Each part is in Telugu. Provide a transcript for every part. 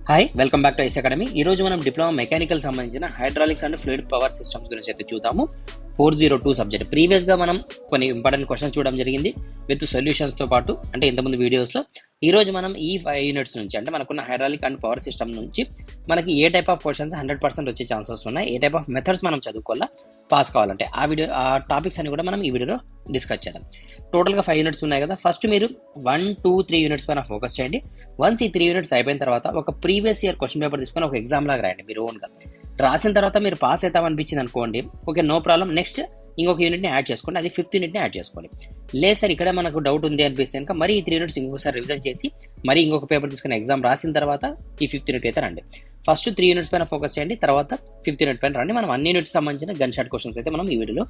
Hi welcome back to ice academy. ఈ రోజు మనం డిప్లొమా మెకానికల్ సంబంధించిన hydraulics and fluid power systems గురించి అయితే చూద్దాము. 402 సబ్జెక్ట్. ప్రీవియస్ గా మనం కొన్ని ఇంపార్టెంట్ క్వశ్చన్స్ చూడడం జరిగింది విత్ సొల్యూషన్స్ తో పాటు, అంటే ఇంతకుముందు వీడియోస్ లో. ఈ రోజు మనం ఈ 5 యూనిట్స్ నుంచి, అంటే మనకున్న హైడ్రాలిక్ అండ్ పవర్ సిస్టమ్ నుంచి మనకి ఏ టైప్ ఆఫ్ క్వశ్చన్స్ 100% వచ్చే ఛాన్సెస్ ఉన్నాయి, ఏ టైప్ ఆఫ్ మెథడ్స్ మనం చదువుకోవాలా పాస్ కావాలంటే, ఆ టాపిక్స్ అని కూడా మనం ఈ వీడియోలో డిస్కస్ చేద్దాం. టోటల్గా 5 యూనిట్స్ ఉన్నాయి కదా. ఫస్ట్ మీరు 1, 2, 3 యూనిట్స్ పైన ఫోకస్ చేయండి. వన్స్ ఈ 3 యూనిట్స్ అయిపోయిన తర్వాత ఒక ప్రీవియస్ ఇయర్ క్వశ్చన్ పేపర్ తీసుకొని ఒక ఎగ్జామ్ లాగా రాయండి మీరు ఓన్గా. రాసిన తర్వాత మీరు పాస్ అవుతామనిపించింది అనుకోండి, ఓకే నో ప్రాబ్లం, నెక్స్ట్ ఇంకొక యూనిట్ని యాడ్ చేసుకోండి, అది 5th యూనిట్ని యాడ్ చేసుకోండి. లేదు సార్ ఇక్కడ మనకు డౌట్ ఉంది అనిపిస్తే కనుక మరి ఈ 3 యూనిట్స్ ఇంకొకసారి రివిజన్ చేసి మరి ఇంకొక పేపర్ తీసుకుని ఎగ్జామ్ రాసిన తర్వాత ఈ 5th యూనిట్ అయితే రండి. ఫస్ట్ 3 యూనిట్స్ పైన ఫోకస్ చేయండి, తర్వాత 5th యూనిట్ పైన రండి. మనం అన్ని యూనిట్స్ సంబంధించిన గన్ షాట్ క్వశ్చన్స్ అయితే మనం ఈ వీడియోలో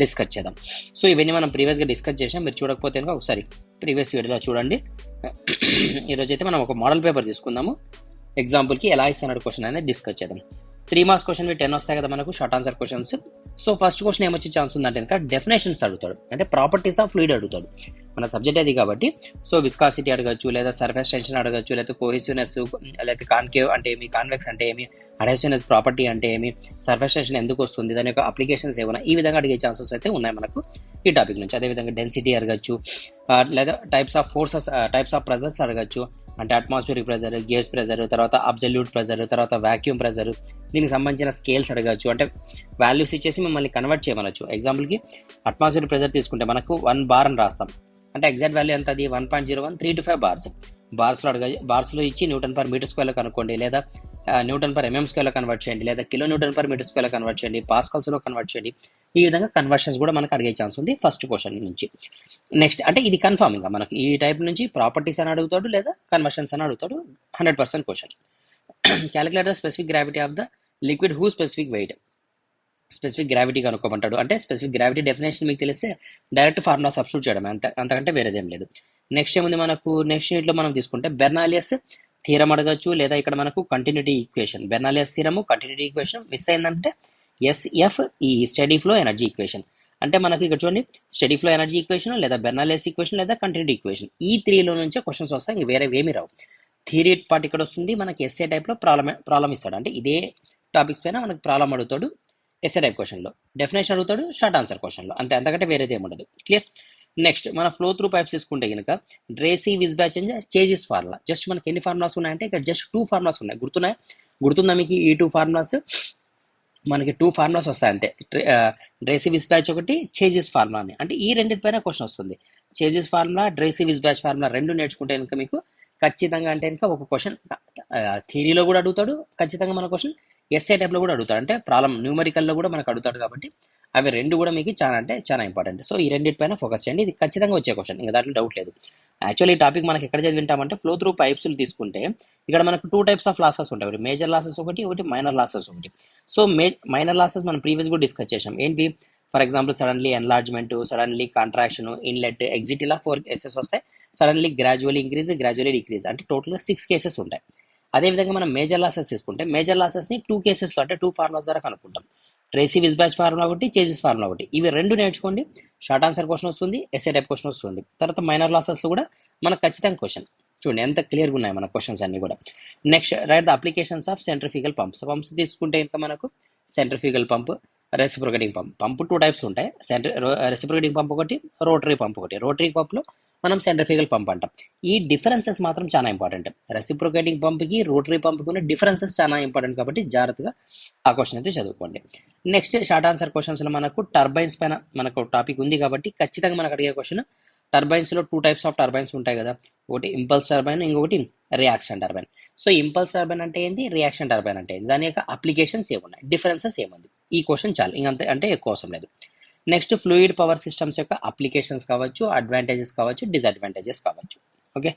డిస్కస్ చేద్దాం. సో ఇవన్నీ మనం ప్రీవియస్గా డిస్కస్ చేసాం. మీరు చూడకపోతే కనుక ఒకసారి ప్రీవియస్ వీడియోలో చూడండి. ఈరోజు అయితే మనం ఒక మోడల్ పేపర్ తీసుకుందాము. ఎగ్జాంపుల్కి ఎలా ఇస్తాడు క్వశ్చన్ అనేది డిస్కస్ చేద్దాం. 3 మార్క్స్ క్వశ్చన్ 10 వస్తాయి కదా మనకు short answer questions. So first question ఏమొచ్చే ఛాన్స్ ఉందంటే కనుక డెఫినేషన్స్ అడుగుతాడు, అంటే ప్రాపర్టీస్ ఆఫ్ ఫ్లూయిడ్ అడుగుతాడు. మన సబ్జెక్ట్ అది కాబట్టి సో విస్కాసిటీ అడగచ్చు, లేదా సర్ఫేస్ టెన్షన్ అడగచ్చు, లేదా కోహెసివ్నెస్, లేదా కాన్కేవ్ అంటే ఏమి, కాన్వెక్స్ అంటే ఏమి, అడహెసివ్నెస్ ప్రాపర్టీ అంటే ఏమి, సర్ఫేస్ టెన్షన్ ఎందుకు వస్తుంది, దాని యొక్క అప్లికేషన్స్ ఏమైనా, ఈ విధంగా అడిగే ఛాన్సెస్ అయితే ఉన్నాయి మనకు ఈ టాపిక్ నుంచి. అదేవిధంగా డెన్సిటీ అడగచ్చు, లేదా types of forces, types of pressures అడగచ్చు, అంటే అట్మాస్ఫియరిక్ ప్రెజర్, గేస్ ప్రెజర్, తర్వాత అబ్సల్యూట్ ప్రెజర్, తర్వాత వాక్యూమ్ ప్రెజర్, దీనికి సంబంధించిన స్కేల్స్ అడగచ్చు, అంటే వాల్యూస్ ఇచ్చేసి మిమ్మల్ని కన్వర్ట్ చేయమనొచ్చు. ఎగ్జాంపుల్కి అట్మాస్ఫియరిక్ ప్రెజర్ తీసుకుంటే మనకు 1 బార్ అని రాస్తాం, అంటే ఎగ్జాక్ట్ వాల్యూ ఎంత, అది 1.01 3 to 5 బార్స్. బార్స్లో ఇచ్చి న్యూటన్ పర్ మీటర్ స్క్వేర్లో కనుక్కోండి, లేదా న్యూటన్ పర్ ఎంఎం స్క్వేర్లో కన్వర్ట్ చేయండి, లేదా కిలో న్యూటన్ పర్ మీటర్ స్క్వేర్లో కన్వర్ట్ చేయండి, పాస్కల్స్లో కన్వర్ట్ చేయండి. ఈ విధంగా కన్వర్షన్స్ కూడా మనకు అడిగే ఛాన్స్ ఉంది ఫస్ట్ క్వశ్చన్ నుంచి. నెక్స్ట్ అంటే ఇది కన్ఫర్మ్, ఇంకా మనకి ఈ టైప్ నుంచి ప్రాపర్టీస్ అని అడుగుతాడు, లేదా కన్వర్షన్స్ అని అడుగుతాడు. 100% question. Calculate the specific gravity of the liquid who specific weight. Specific gravity కనుక్కోమంటాడు, అంటే స్పెసిఫిక్ గ్రావిటీ డెఫినేషన్ మీకు తెలిస్తే డైరెక్ట్ ఫార్ములా సబ్స్టిట్యూట్ చేయడం, అంతకంటే వేరేదేం లేదు. నెక్స్ట్ ఏముంది మనకు, నెక్స్ట్ యూనిట్లో మనం తీసుకుంటే బెర్నాలియస్ థీరం అడగచ్చు, లేదా ఇక్కడ మనకు కంటిన్యూటీ ఈక్వేషన్, బెర్నాలియస్ థీరము, కంటిన్యూటీ ఈక్వేషన్. మిస్ అయిందంటే S F E steady flow energy equation. అంటే మనకి ఇక్కడ చూడండి, స్టడీ ఫ్లో ఎనర్జీ ఈక్వేషన్, లేదా బెర్నాలియస్ ఈక్వేషన్, లేదా కంటిన్యూటీ ఈక్వేషన్, ఈ 3లో నుంచే క్వశ్చన్స్ వస్తాయి, ఇంక వేరే ఏమి రావు. థియరీ పార్ట్ ఇక్కడ వస్తుంది, మనకి ఎస్ఏ టైప్లో ప్రాబ్లం ఇస్తాడు, అంటే ఇదే టాపిక్స్ పైన మనకు ప్రాబ్లం అడుగుతాడు ఎస్ఏ టైప్ క్వశ్చన్లో, డెఫినేషన్ అడుగుతాడు షార్ట్ ఆన్సర్ క్వశ్చన్లో, అంతకంటే వేరేది ఏమి ఉండదు. క్లియర్. నెక్స్ట్ మన ఫ్లో త్రూ పైప్స్ తీసుకుంటే కనుక డ్రేసీ, విస్బ్యాచ్ అండ్ చేజిస్ ఫార్ములా. జస్ట్ మనకి ఎన్ని ఫార్ములాస్ ఉన్నాయంటే ఇక్కడ జస్ట్ 2 ఫార్ములాస్ ఉన్నాయి. గుర్తుందా మీకు ఈ 2 ఫార్ములాస్? మనకి 2 ఫార్ములాస్ వస్తాయి అంతే. డ్రేసీ విస్బ్యాచ్ ఒకటి, చేజిస్ ఫార్ములా అని. అంటే ఈ రెండింటిపైన క్వశ్చన్ వస్తుంది. చేజిస్ ఫార్ములా, డ్రేసీ విస్బ్యాచ్ ఫార్ములా రెండు నేర్చుకుంటే కనుక మీకు ఖచ్చితంగా అంటే కనుక ఒక క్వశ్చన్ థియరీలో కూడా అడుగుతాడు, ఖచ్చితంగా మన క్వశ్చన్ ఎస్ఏ టైప్లో కూడా అడుగుతాడు, అంటే ప్రాబ్లం న్యూమరికల్లో కూడా మనకు అడుగుతాడు. కాబట్టి అవి రెండు కూడా మీకు చాలా అంటే చాలా ఇంపార్టెంట్. సో ఈ రెండింటిపైన ఫోకస్ చేయండి, ఇది ఖచ్చితంగా వచ్చే క్వశ్చన్, ఇంకా దాంట్లో డౌట్ లేదు. యాక్చువల్లీ ఈ టాపిక్ మనకి ఎక్కడ చదివింటామంటే ఫ్లో త్రూ పైప్స్ తీసుకుంటే ఇక్కడ మనకు 2 టైప్స్ ఆఫ్ లాసెస్ ఉంటాయి, ఒకటి మేజర్ లాసెస్ ఒకటి మైనర్ లాసెస్ ఒకటి. సో మైనర్ లాసెస్ మనం ప్రీవియస్ కూడా డిస్కస్ చేసాం. ఏంటి, for example suddenly enlargement, suddenly contraction, inlet, exit, ఇలా 4 కేసెస్ వస్తాయి. Suddenly gradually increase, gradually decrease, అంటే టోటల్గా 6 కేసెస్ ఉంటాయి. అదేవిధంగా మనం మేజర్ లాసెస్ తీసుకుంటే మేజర్ లాసెస్ని 2 కేసెస్లో, అంటే 2 ఫార్ములాస్ ద్వారా కనుక్కుంటాం. ట్రేసీ విస్బ్యాచ్ ఫార్ములా ఒకటి, చేజిస్ ఫార్ములా ఒకటి. ఇవి రెండు నేర్చుకోండి, షార్ట్ ఆన్సర్ క్వశ్చన్ వస్తుంది, ఎస్ఏ టైప్ క్వశ్చన్ వస్తుంది. తర్వాత మైనర్ లాసెస్లో కూడా మనకు ఖచ్చితంగా క్వశ్చన్. చూడండి ఎంత క్లియర్గా ఉన్నాయి మన క్వశ్చన్స్ అన్ని కూడా. Next right the applications of centrifugal pumps. తీసుకుంటే ఇంకా మనకు centrifugal pump, reciprocating pump 2 types ఉంటాయి. రెసిప్రొకేటింగ్ పంప్ ఒకటి, రోటరీ పంప్ ఒకటి. రోటరీ పంప్లో మనం సెంట్రిఫ్యూగల్ పంప్ అంటాం. ఈ డిఫరెన్సెస్ మాత్రం చాలా ఇంపార్టెంట్. రెసిప్రొకేటింగ్ పంప్కి రోటరీ పంప్కి ఉన్న డిఫరెన్సెస్ చాలా ఇంపార్టెంట్, కాబట్టి జాగ్రత్తగా ఆ క్వశ్చన్ అయితే చదువుకోండి. నెక్స్ట్ షార్ట్ ఆన్సర్ క్వశ్చన్స్లో మనకు టర్బైన్స్ పైన మనకు టాపిక్ ఉంది, కాబట్టి ఖచ్చితంగా మనకు అడిగే క్వశ్చన్ టర్బైన్స్లో 2 టైప్స్ ఆఫ్ టర్బైన్స్ ఉంటాయి కదా, ఒకటి ఇంపల్స్ టర్బైన్, ఇంకొకటి reaction turbine. So impulse turbine అంటే ఏంటి, రియాక్షన్ టర్బైన్ అంటే ఏంటి, దాని యొక్క అప్లికేషన్స్ ఏమున్నాయి, డిఫరెన్సెస్ ఏముంది, ఈ క్వశ్చన్ చాలు, ఇంకంతే, అంటే ఎక్కువ అవసరం లేదు. నెక్స్ట్ ఫ్లూయిడ్ పవర్ సిస్టమ్స్ యొక్క అప్లికేషన్స్ కావచ్చు, అడ్వాంటేజెస్ కావచ్చు, డిసడ్వాంటేజెస్ కావచ్చు. ఓకే,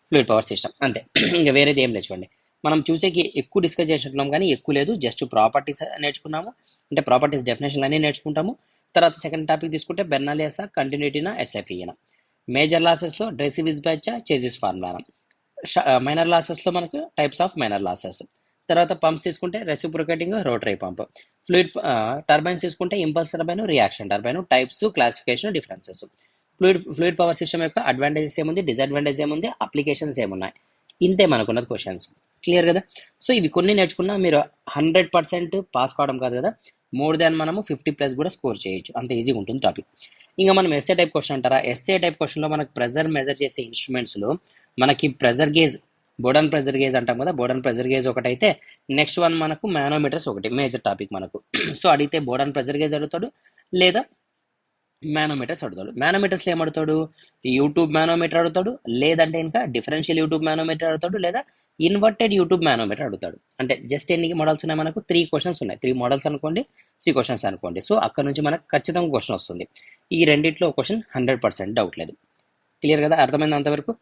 ఫ్లూయిడ్ పవర్ సిస్టమ్ అంతే, ఇంకా వేరేది ఏం లేదు. చూడండి మనం చూసేకి ఎక్కువ డిస్కస్ చేసినట్టున్నాం, కానీ ఎక్కువ లేదు, జస్ట్ ప్రాపర్టీస్ నేర్చుకున్నాము, అంటే ప్రాపర్టీస్ డెఫినేషన్ అన్నీ నేర్చుకుంటాము. తర్వాత సెకండ్ టాపిక్ తీసుకుంటే బెర్నాలియసా, కంటిన్యూటీనా, ఎస్ఎఫ్ఈనా. మేజర్ లాసెస్లో Darcy Weisbach, Chezy's formula. Minor లాసెస్లో మనకు టైప్స్ ఆఫ్ మైనర్ లాసెస్. తర్వాత పంప్స్ తీసుకుంటే రెసిప్రొకేటింగ్, రోటరీ పంప్. టర్బైన్స్ తీసుకుంటే impulse turbine, reaction turbine. Types, classification, differences. Fluid power system యొక్క అడ్వాంటేజెస్ ఏముంది, డిసడ్వాంటేజ్ ఏముంది, అప్లికేషన్స్ ఏమున్నాయి, ఇంతే మనకున్నది క్వశ్చన్స్. క్లియర్ కదా? సో ఇవి కొన్ని నేర్చుకున్నా మీరు 100% పాస్ కావడం కాదు కదా, మోర్ దాన్ మనము 50+ కూడా స్కోర్ చేయొచ్చు, అంత ఈజీగా ఉంటుంది టాపిక్. ఇంకా మనం ఎస్ఏ టైప్ క్వశ్చన్ అంటారా, ఎస్ఏ టైప్ క్వశ్చన్లో మనకు ప్రెజర్ మెజర్ చేసే ఇన్స్ట్రుమెంట్స్లో మనకి ప్రెజర్ గేజ్, బోర్డన్ ప్రెజర్ గేజ్ అంటాం కదా, బోర్డన్ ప్రెజర్ గేజ్ ఒకటైతే నెక్స్ట్ వన్ మనకు మానోమీటర్స్ ఒకటి మేజర్ టాపిక్ మనకు. సో అడిగితే బోర్డన్ ప్రెజర్ గేజ్ అడుగుతాడు లేదా మానోమీటర్స్ అడుగుతాడు. మానోమీటర్స్లో ఏమడుగుతాడు, యూట్యూబ్ మానోమీటర్ అడుగుతాడు, లేదంటే ఇంకా డిఫరెన్షియల్ యూట్యూబ్ మానోమీటర్ అడుగుతాడు, లేదా ఇన్వర్టెడ్ యూట్యూబ్ మానోమీటర్ అడుగుతాడు. అంటే జస్ట్ ఎన్ని మోడల్స్ ఉన్నాయి మనకు, 3 క్వశ్చన్స్ ఉన్నాయి, 3 మోడల్స్ అనుకోండి, 3 క్వశ్చన్స్ అనుకోండి. సో అక్కడ నుంచి మనకు ఖచ్చితంగా క్వశ్చన్ వస్తుంది. ఈ రెండిట్లో క్వశ్చన్ 100% డౌట్ లేదు. క్లియర్ కదా, అర్థమైంది అంతవరకు?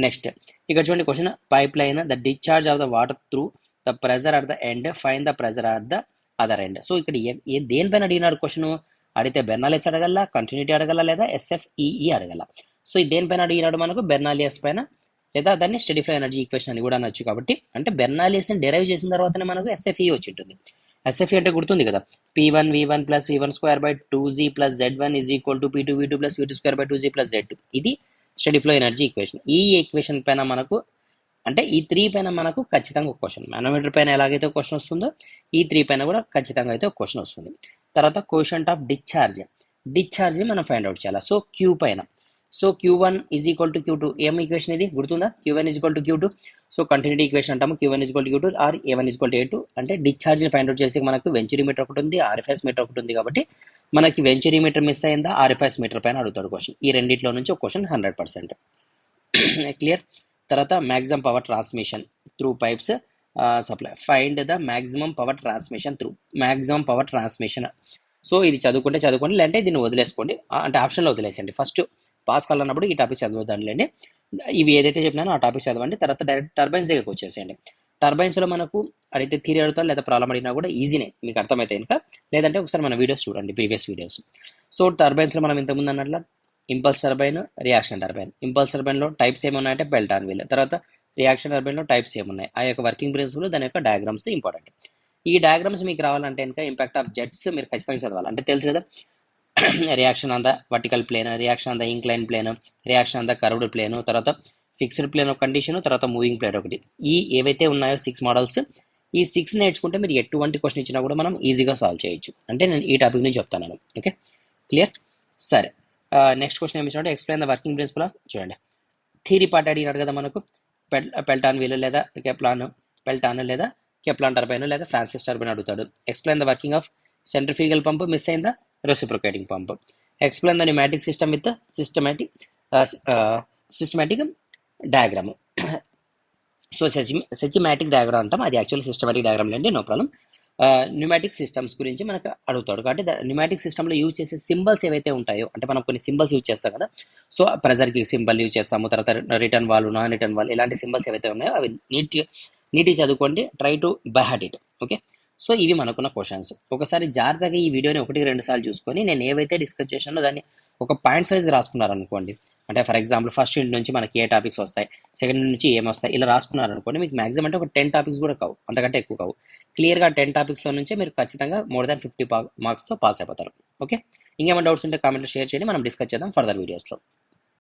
నెక్స్ట్ ఇక్కడ చూడండి question, pipe line the discharge of the water through the pressure at the end, fine the pressure at the other end. So ఇక్కడ దేనిపైన అడిగినారు క్వశ్చన్, అడిగితే బెర్నాలియస్ అడగల, కంటిన్యూటీ అడగల, లేదా ఎస్ఎఫ్ఈఈ అడగల. సో ఇది దేనిపైన అడిగినాడు మనకు, బెర్నాలియస్ పైన, లేదా దాన్ని స్టడీ ఫ్లో ఎనర్జీ ఈక్వేషన్ అని కూడా అనొచ్చు. కాబట్టి అంటే బెర్నాలియస్ని డెరైవ్ చేసిన తర్వాతనే మనకు ఎస్ఎఫ్ఈ వచ్చి ఉంటుంది. ఎస్ఎఫ్ఈ అంటే గుర్తుంది కదా, P1V1 + V1² 2Z + Z1 = P2V2 + V2² 2Z + Z2. ఇది స్టడీ ఫ్లో ఎనర్జీ ఈక్వేషన్. ఈ ఈక్వేషన్ పైన మనకు అంటే ఈ 3 పైన మనకు ఖచ్చితంగా ఒక క్వశ్చన్, మానోమీటర్ పైన ఎలాగైతే క్వశ్చన్ వస్తుందో ఈ 3 పైన కూడా ఖచ్చితంగా అయితే ఒక క్వశ్చన్ వస్తుంది. తర్వాత కోషంట్ ఆఫ్ డిశ్చార్జ్ మనం ఫైండ్ అవుట్ చేయాలి. సో క్యూ పైన, సో Q1 = Q2, ఏం ఈక్వేషన్ ఇది గుర్తుందా, Q1 = Q2. So continuity equation అంటాము, Q1 = Q2 are A1 = A2. అంటే డిశ్చార్జ్ని ఫైండ్ అవుట్ చేసి మనకు వెంచురీ మీటర్ ఒకటి ఉంది, RFS మీటర్ ఒకటి ఉంది. కాబట్టి మనకి వెంచురీ మీటర్ మిస్ అయిందా, RFS మీటర్ పైన అడుగుతాడు క్వశ్చన్. ఈ రెండిట్లో నుంచి ఒక క్వశ్చన్ 100%. క్లియర్. తర్వాత maximum power transmission through pipes supply, find the maximum power transmission through, maximum power transmission. So ఇది చదువుకోండి, లేదంటే దీన్ని వదిలేసుకోండి, అంటే ఆప్షన్లో వదిలేసండి. ఫస్ట్ పాస్ కావాలన్నప్పుడు ఈ టాపిక్ చదవద్దండి, ఇవి ఏదైతే చెప్పినానో ఆ టాపిక్ చదవండి. తర్వాత డైరెక్ట్ టర్బైన్స్ దగ్గరికి వచ్చేసేయండి. టర్బైన్స్లో మనకు అడిగితే థియరీ అడుగుతారు, లేదా ప్రాబ్లం అడిగినా కూడా ఈజీనే, మీకు అర్థమైతే ఇంకా. లేదంటే ఒకసారి మన వీడియోస్ చూడండి, ప్రీవియస్ వీడియోస్. సో టర్బైన్స్లో మనం ఇంతకుముందు అన్నట్లు impulse turbine, reaction turbine. Impulse టర్బైన్లో టైప్స్ ఏమున్నాయంటే పెల్టాన్ వీల్. తర్వాత రియాక్షన్ టర్బైన్లో టైప్స్ ఏమున్నాయి, ఆ యొక్క వర్కింగ్ ప్రిన్సిపల్, దాని యొక్క డయాగ్రామ్స్ ఇంపార్టెంట్. ఈ డయాగ్రామ్స్ మీకు రావాలంటే ఇంకా ఇంపాక్ట్ ఆఫ్ జెట్స్ మీరు ఖచ్చితంగా చదవాలి. అంటే తెలుసు కదా, reaction on the vertical plane, reaction on the incline plane, reaction on the curved plane, తర్వాత ఫిక్స్డ్ ప్లేన్ ఒక కండిషన్, తర్వాత మూవింగ్ ప్లేన్ ఒకటి. ఈ ఏవైతే ఉన్నాయో 6 మోడల్స్, ఈ 6 నేర్చుకుంటే మీరు ఎటువంటి క్వశ్చన్ ఇచ్చినా కూడా మనం ఈజీగా సాల్వ్ చేయొచ్చు. అంటే నేను ఈ టాపిక్ నుంచి చెప్తాను. Okay, clear. సరే, నెక్స్ట్ క్వశ్చన్ ఏమి ఇచ్చినట్టు, explain the working principle of, చూడండి థియరీ పార్ట్ అడిగినాడు కదా మనకు, పెల్టాన్ వీల్ లేదా పెల్టాన్ లేదా కెప్లాన్ టర్బైన్ లేదా ఫ్రాన్సిస్ టర్బైన్ అడుగుతాడు. Explain the working of centrifugal pump, miss అయిందా reciprocating pump. Explain the pneumatic system with systematic diagram. So systematic diagram అంటాం, అది యాక్చువల్లీ సిస్టమాటిక్ డయాగ్రామ్ లేండి, నో ప్రాబ్లం. న్యూమాటిక్ సిస్టమ్స్ గురించి మనకు అడుగుతాడు. కాబట్టి న్యూమాటిక్ సిస్టంలో యూజ్ చేసే సింబల్స్ ఏవైతే ఉంటాయో, అంటే మనం కొన్ని సింబల్స్ యూజ్ చేస్తాం కదా, సో ప్రెజర్కి సింబల్ యూజ్ చేస్తాము, తర్వాత return valve, non return valve, ఇలాంటి సింబల్స్ ఏవైతే ఉన్నాయో అవి నీట్గా చదువుకోండి, try to buy heart it. Okay, so ఇవి మనకున్న క్వశ్చన్స్. ఒకసారి జాగ్రత్తగా ఈ వీడియోని 1-2 సార్లు చూసుకొని నేను ఏవైతే డిస్కస్ చేశానో దాన్ని ఒక పాయింట్స్ వైజ్గా రాసుకున్నారనుకోండి. అంటే ఫర్ ఎగ్జాంపుల్ ఫస్ట్ యూనిట్ నుంచి మనకి ఏ టాపిక్స్ వస్తాయి, సెకండ్ యూనిట్ నుంచి ఏమొస్తాయి, ఇలా రాసుకున్నారనుకోండి, మీకు మ్యాక్సిమం అంటే ఒక 10 టాపిక్స్ కూడా కావు, అంతకంటే ఎక్కువ కావు. క్లియర్గా 10 టాపిక్స్లో నుంచే మీరు ఖచ్చితంగా మోర్ దాన్ 50 మార్క్స్తో పాస్ అయిపోతారు. ఓకే, ఇంకేమైనా డౌట్స్ ఉంటే కామెంట్లో షేర్ చేయండి, మనం డిస్కస్ చేద్దాం ఫర్దర్ వీడియోస్లో.